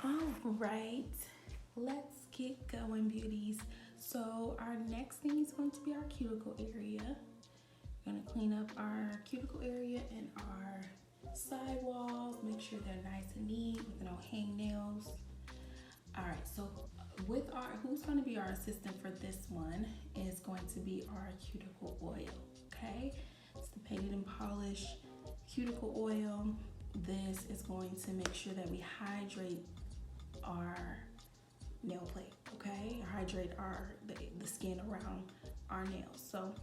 All right, let's get going, beauties. So our next thing is going to be our cuticle area. We're going to clean up our cuticle area and our side walls, make sure they're nice and neat with no hangnails. All right, so who's going to be our assistant for this one is going to be our cuticle oil, okay? It's the painted and polished cuticle oil. This is going to make sure that we hydrate our nail plate, okay? Hydrate the skin around our nails. So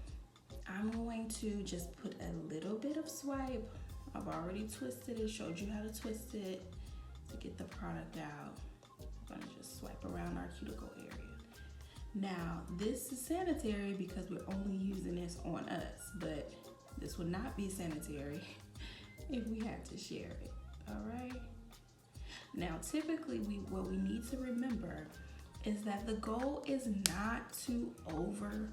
I'm going to just put a little bit of swipe. I've already twisted it, showed you how to twist it to get the product out. I'm gonna just swipe around our cuticle area. Now, this is sanitary because we're only using this on us, but this would not be sanitary if we had to share it, all right? Now, typically, what we need to remember is that the goal is not to overcut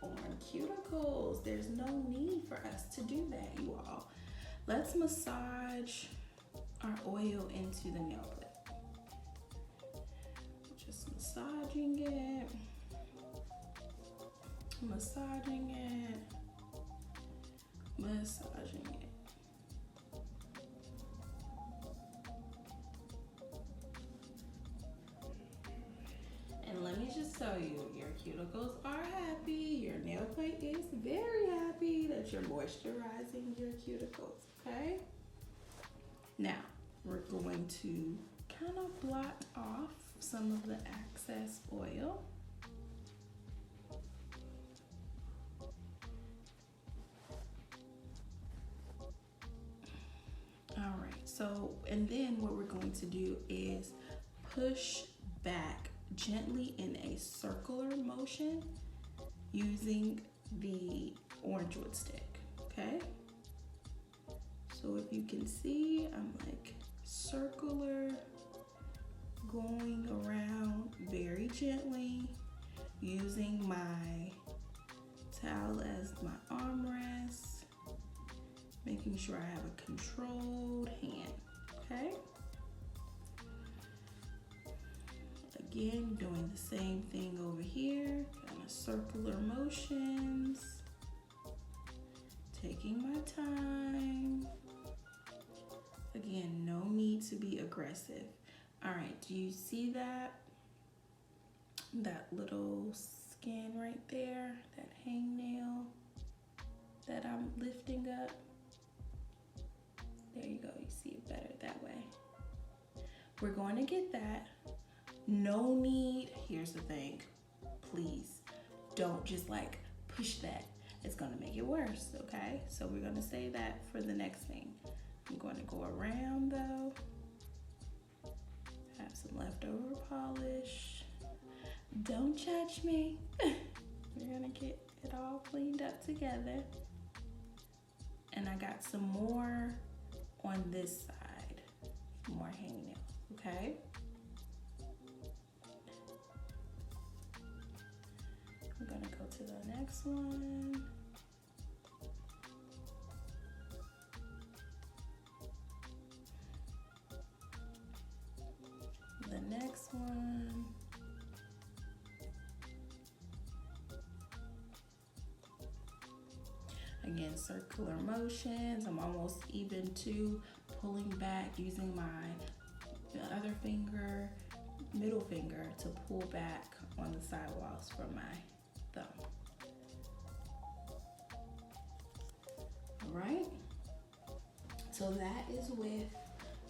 on cuticles. There's no need for us to do that, you all. Let's massage our oil into the nail plate. Just massaging it, massaging it, massaging it. And let me just tell you, your cuticles are happy, your nail plate is very happy that you're moisturizing your cuticles, okay? Now, we're going to kind of blot off some of the excess oil. All right, so, and then what we're going to do is push back gently in a circular motion using the orange wood stick, okay? So if you can see, I'm like circular, going around very gently, using my towel as my armrest, making sure I have a controlled hand, okay? Again, doing the same thing over here, kind of circular motions, taking my time. Again, no need to be aggressive. All right, do you see that? That little skin right there, that hangnail that I'm lifting up? There you go, you see it better that way. We're going to get that. No need, here's the thing, please don't just like push that. It's gonna make it worse, okay? So we're gonna save that for the next thing. I'm gonna go around though, have some leftover polish. Don't judge me. We're gonna get it all cleaned up together. And I got some more on this side, more hangnail, okay? I'm gonna go to the next one. The next one. Again, circular motions. I'm almost even to pulling back using my other finger, middle finger to pull back on the sidewalls from my thumb. All right, so that is with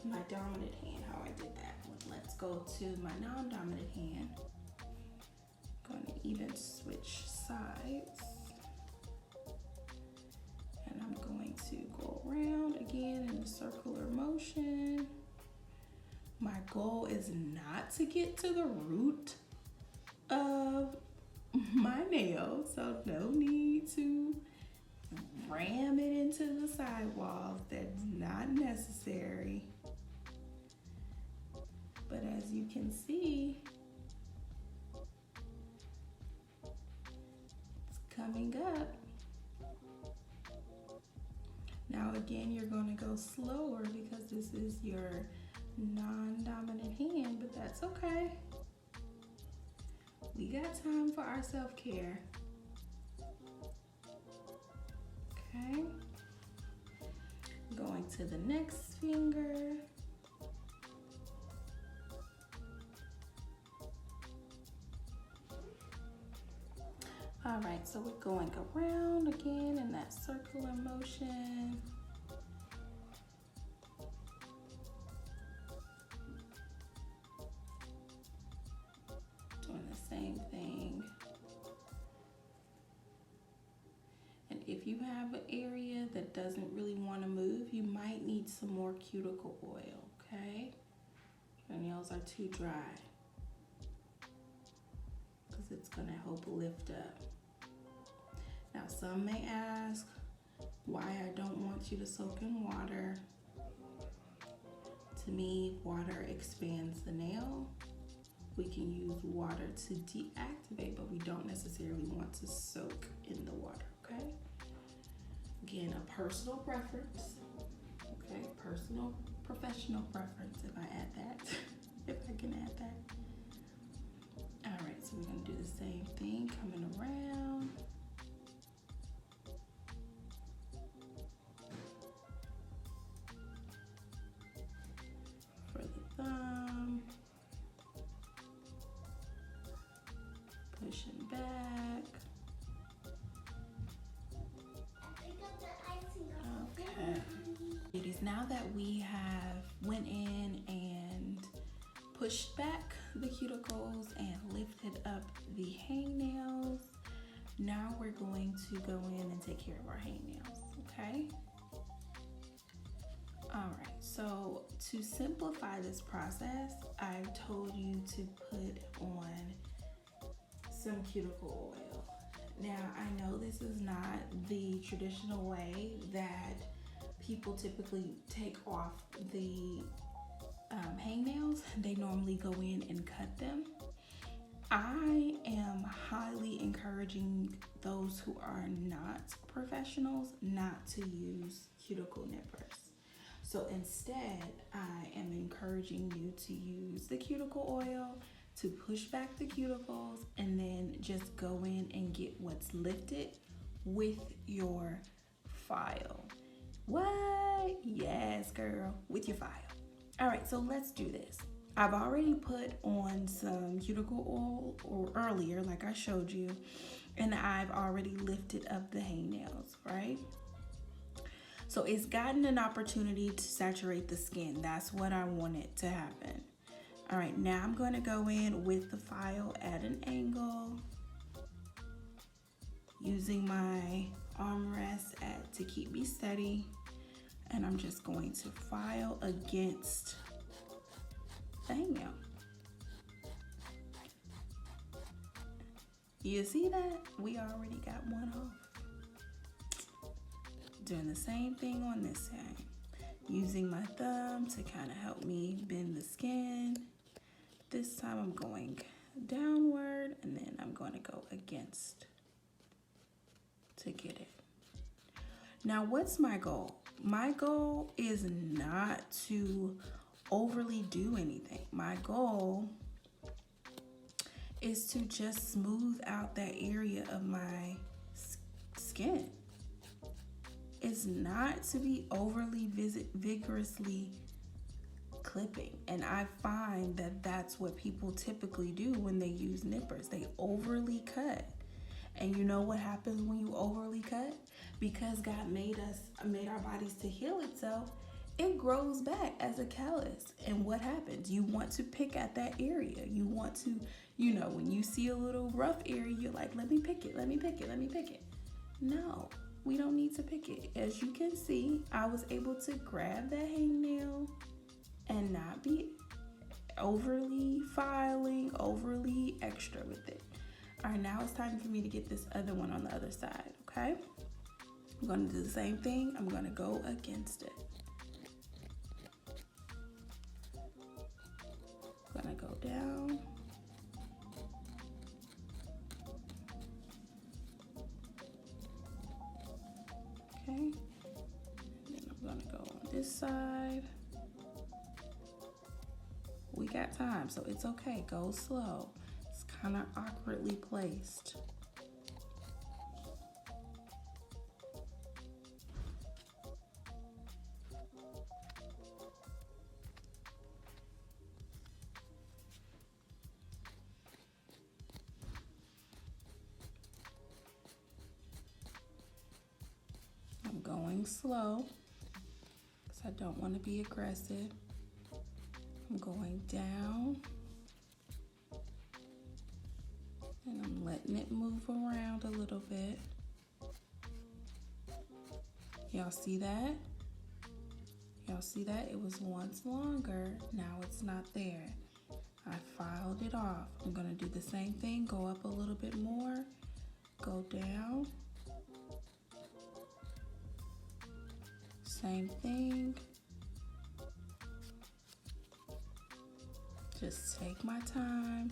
my dominant hand, how I did that. Let's go to my non-dominant hand. I'm going to even switch sides. And I'm going to go around again in a circular motion. My goal is not to get to the root of my nail, so no need to ram it into the sidewalls. That's not necessary. But as you can see, it's coming up. Now again, you're going to go slower because this is your non-dominant hand. That's okay. We got time for our self-care. Okay. Going to the next finger. All right, so we're going around again in that circular motion. Doing the same thing. And if you have an area that doesn't really want to move, you might need some more cuticle oil, okay? Your nails are too dry, because it's gonna help lift up. Now, some may ask why I don't want you to soak in water. To me, water expands the nail. We can use water to deactivate, but we don't necessarily want to soak in the water, okay? Again, a personal preference, okay? Personal, professional preference, if I add that, if I can add that. All right, so we're gonna do the same thing, coming around. For the thumb. Pushing back. Okay. Ladies, now that we have went in and pushed back the cuticles and lifted up the hangnails, now we're going to go in and take care of our hangnails, okay? All right, so to simplify this process, I've told you to put on some cuticle oil. Now, I know this is not the traditional way that people typically take off the hangnails. They normally go in and cut them. I am highly encouraging those who are not professionals not to use cuticle nippers. So instead, I am encouraging you to use the cuticle oil to push back the cuticles and then just go in and get what's lifted with your file. What? Yes, girl, with your file. All right, so let's do this. I've already put on some cuticle oil or earlier, like I showed you, and I've already lifted up the hangnails, right? So it's gotten an opportunity to saturate the skin. That's what I wanted to happen. All right, now I'm going to go in with the file at an angle, using my armrest to keep me steady, and I'm just going to file against the hangnail. You see that? We already got one off. Doing the same thing on this side, using my thumb to kind of help me bend the skin. This time I'm going downward, and then I'm going to go against to get it. Now, what's my goal? My goal is not to overly do anything. My goal is to just smooth out that area of my skin. It's not to be overly vigorously clipping, and I find that that's what people typically do when they use nippers. They overly cut, and you know what happens when you overly cut? Because God made our bodies to heal itself, it grows back as a callus. And what happens? You want to pick at that area. You want to, you know, when you see a little rough area, you're like, let me pick it, let me pick it, let me pick it. No, we don't need to pick it. As you can see, I was able to grab that hangnail and not be overly filing, overly extra with it. All right, now it's time for me to get this other one on the other side, okay? I'm gonna do the same thing. I'm gonna go against it. I'm gonna go down. Okay, and then I'm gonna go on this side we got time, so it's okay. Go slow. It's kind of awkwardly placed. I'm going slow because I don't want to be aggressive. I'm going down and I'm letting it move around a little bit. Y'all see that? Y'all see that? It was once longer, now it's not there. I filed it off. I'm gonna do the same thing, go up a little bit more, go down. Same thing. Just take my time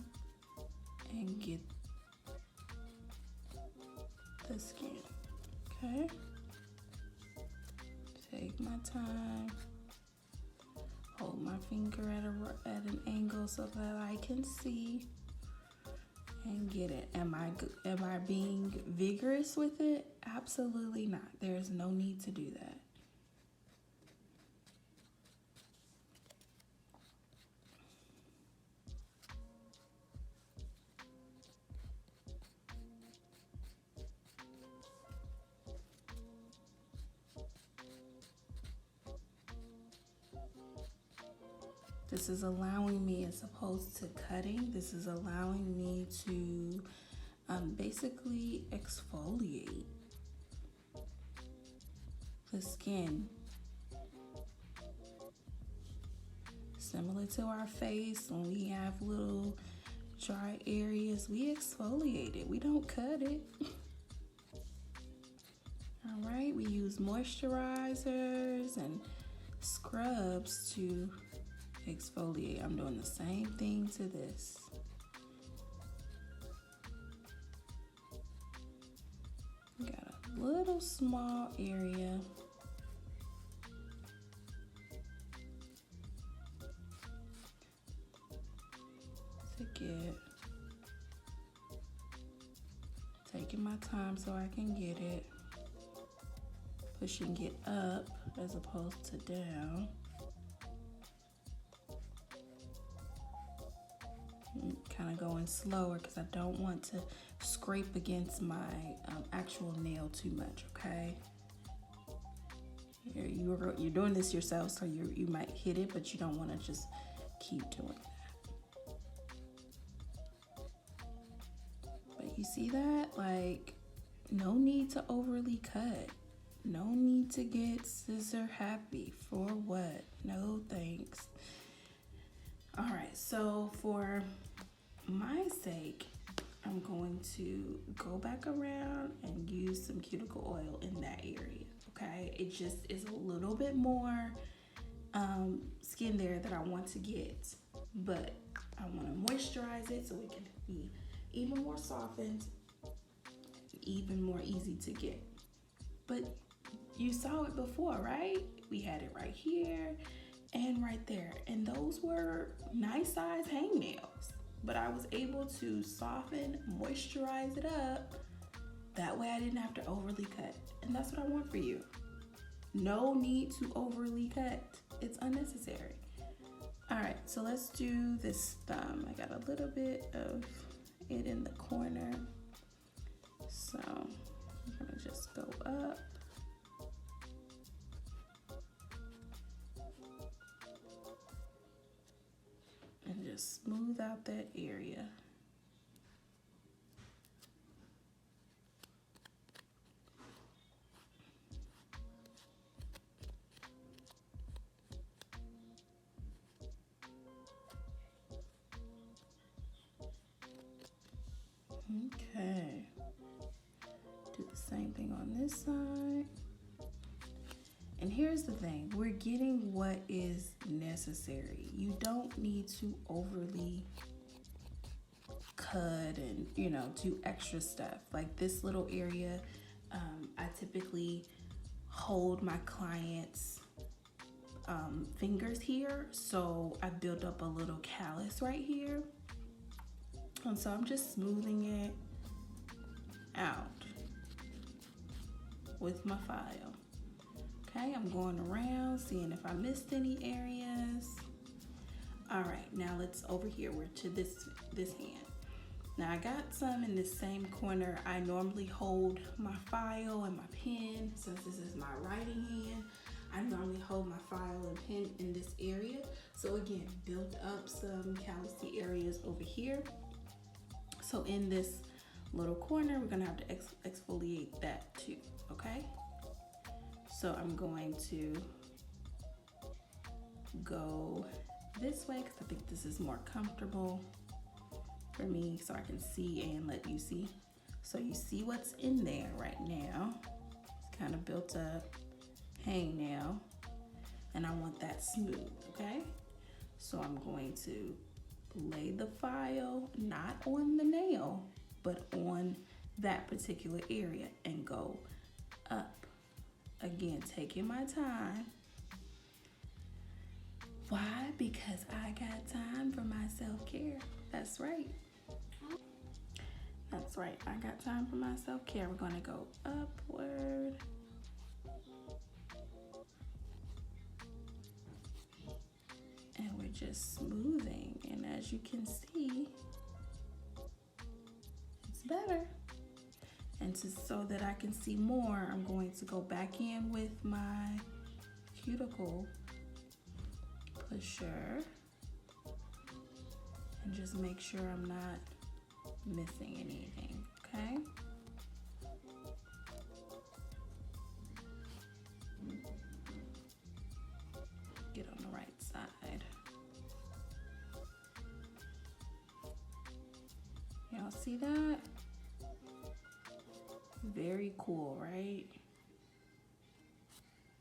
and get the skin, okay? Take my time. Hold my finger at an angle so that I can see and get it. Am I being vigorous with it? Absolutely not. There's no need to do that. This is allowing me, as opposed to cutting, this is allowing me to basically exfoliate the skin. Similar to our face, when we have little dry areas, we exfoliate it. We don't cut it. All right, we use moisturizers and scrubs to exfoliate. I'm doing the same thing to this. Got a little small area. To get, taking my time so I can get it. Pushing it up as opposed to down. Kind of going slower because I don't want to scrape against my actual nail too much, okay? You're doing this yourself, so you might hit it, but you don't want to just keep doing that. But you see that? Like, no need to overly cut. No need to get scissor happy. For what? No thanks. All right, so for my sake, I'm going to go back around and use some cuticle oil in that area, okay? It just is a little bit more skin there that I want to get, but I want to moisturize it so it can be even more softened, even more easy to get. But you saw it before, right? We had it right here and right there, and those were nice size hangnails, but I was able to soften, moisturize it up. That way I didn't have to overly cut, and that's what I want for you. No need to overly cut. It's unnecessary. All right, so let's do this thumb. I got a little bit of it in the corner, so I'm gonna just go up. And just smooth out that area. Okay. Do the same thing on this side. And here's the thing, we're getting what is necessary. You don't need to overly cut and, do extra stuff. Like this little area, I typically hold my clients' fingers here, so I built up a little callus right here. And so I'm just smoothing it out with my file. Okay, I'm going around, seeing if I missed any areas. All right, now let's over here, we're to this hand. Now I got some in this same corner. I normally hold my file and my pen, since this is my writing hand. I normally hold my file and pen in this area. So again, built up some callousy areas over here. So in this little corner, we're gonna have to exfoliate that too, okay? So I'm going to go this way because I think this is more comfortable for me, so I can see and let you see. So you see what's in there right now. It's kind of built up hangnail, and I want that smooth, okay? So I'm going to lay the file not on the nail, but on that particular area and go up. Again, taking my time. Why? Because I got time for my self-care. That's right. That's right, I got time for my self-care. We're gonna go upward. And we're just smoothing. And as you can see, it's better. And so that I can see more, I'm going to go back in with my cuticle pusher and just make sure I'm not missing anything, okay? Get on the right side. Y'all see that? Very cool, right?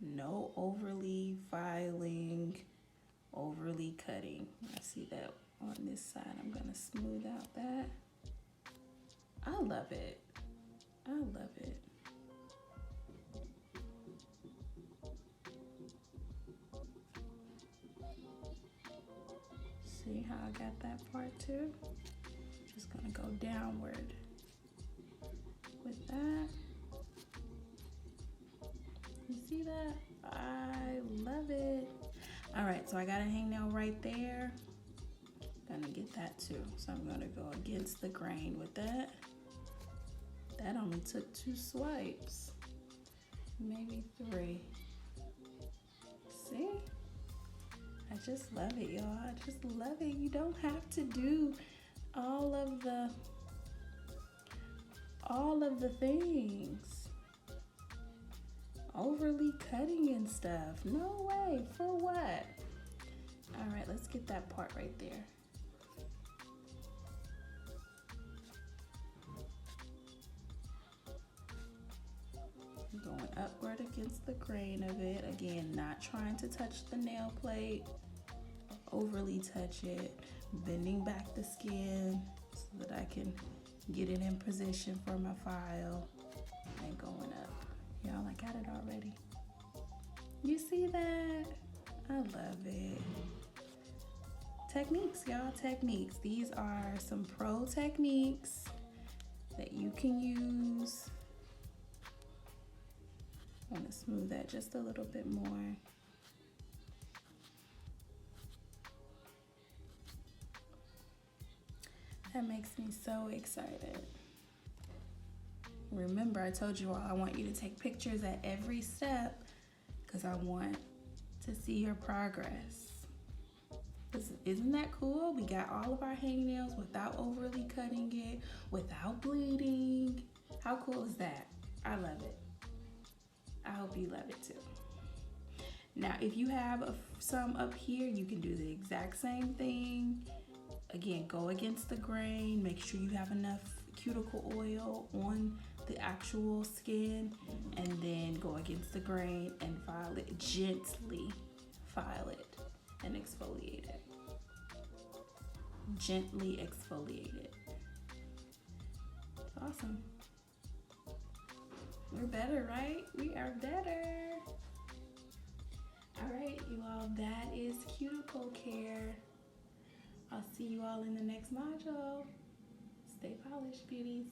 No overly filing, overly cutting. I see that on this side. I'm gonna smooth out that. I love it. I love it. See how I got that part too? Just gonna go downward with that. You see that? I love it. All right, so I got a hangnail right there. Gonna get that too. So I'm gonna go against the grain with that. That only took 2 swipes, maybe 3. See? I just love it, y'all. I just love it. You don't have to do all of the things. Overly cutting and stuff. No way. For what? All right, let's get that part right there. Going upward against the grain of it. Again, not trying to touch the nail plate, overly touch it, bending back the skin so that I can get it in position for my file and going up. Y'all, I got it already. You see that? I love it. Techniques, y'all, techniques. These are some pro techniques that you can use. I want to smooth that just a little bit more. That makes me so excited. Remember, I told you all I want you to take pictures at every step because I want to see your progress. Isn't that cool? We got all of our hangnails without overly cutting it, without bleeding. How cool is that? I love it. I hope you love it too. Now, if you have some up here, you can do the exact same thing. Again, go against the grain. Make sure you have enough cuticle oil on the actual skin, and then go against the grain and file it gently. File it and exfoliate it. Gently exfoliate it. It's awesome. We're better, right? We are better. All right, you all, that is cuticle care. I'll see you all in the next module. Stay polished, beauties.